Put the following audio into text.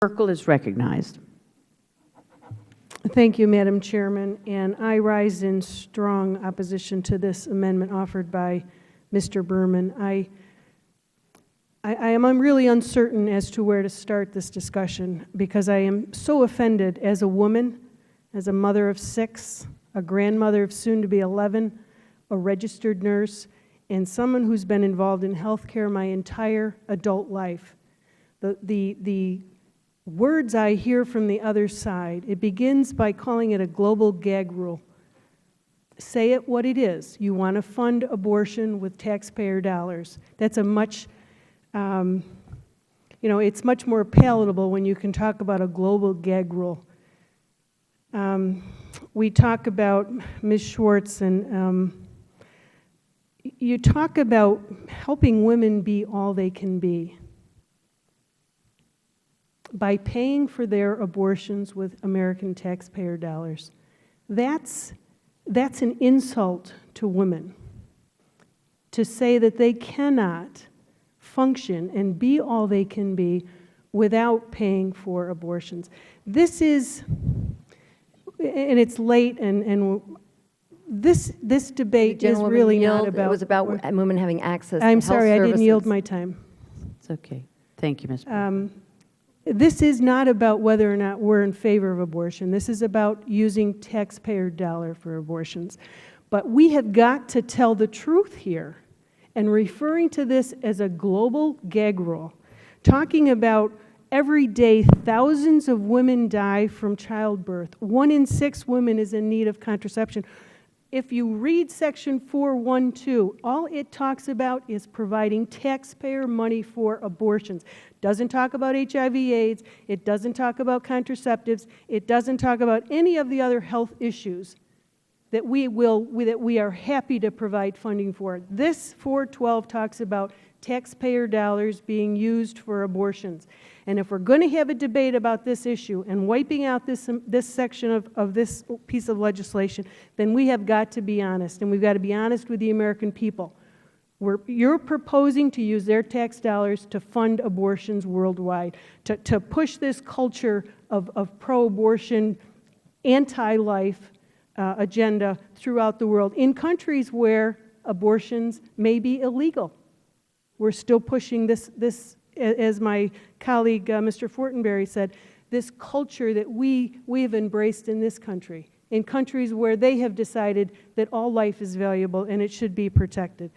Buerkle is recognized. Thank you, Madam Chairman, and I rise in strong opposition to this amendment offered by Mr. Berman. I'm really uncertain as to where to start this discussion because I am so offended as a woman, as a mother of 6, a grandmother of soon to be 11, a registered nurse, and someone who's been involved in healthcare my entire adult life. The words I hear from the other side, it begins by calling it a global gag rule. Say it what it is. You want to fund abortion with taxpayer dollars. That's a much, it's much more palatable when you can talk about a global gag rule. We talk about Ms. Schwartz, and you talk about helping women be all they can be by paying for their abortions with American taxpayer dollars. That's an insult to women, to say that they cannot function and be all they can be without paying for abortions. This is, and it's late, and this debate is really not about... It was about women having access to I'm health sorry, services. I didn't yield my time. It's okay. Thank you, Ms. Buerkle. This is not about whether or not we're in favor of abortion. This is about using taxpayer dollar for abortions. But we have got to tell the truth here. And referring to this as a global gag rule, talking about every day thousands of women die from childbirth. 1 in 6 women is in need of contraception. If you read Section 412, all it talks about is providing taxpayer money for abortions. Doesn't talk about HIV/AIDS. It doesn't talk about contraceptives. It doesn't talk about any of the other health issues that we are happy to provide funding for. This 412 talks about taxpayer dollars being used for abortions. And if we're going to have a debate about this issue and wiping out this section of this piece of legislation, then we have got to be honest, and we've got to be honest with the American people. You're proposing to use their tax dollars to fund abortions worldwide, to push this culture of pro-abortion, anti-life agenda throughout the world in countries where abortions may be illegal. We're still pushing this, as my colleague Mr. Fortenberry said, this culture that we have embraced in this country, in countries where they have decided that all life is valuable and it should be protected.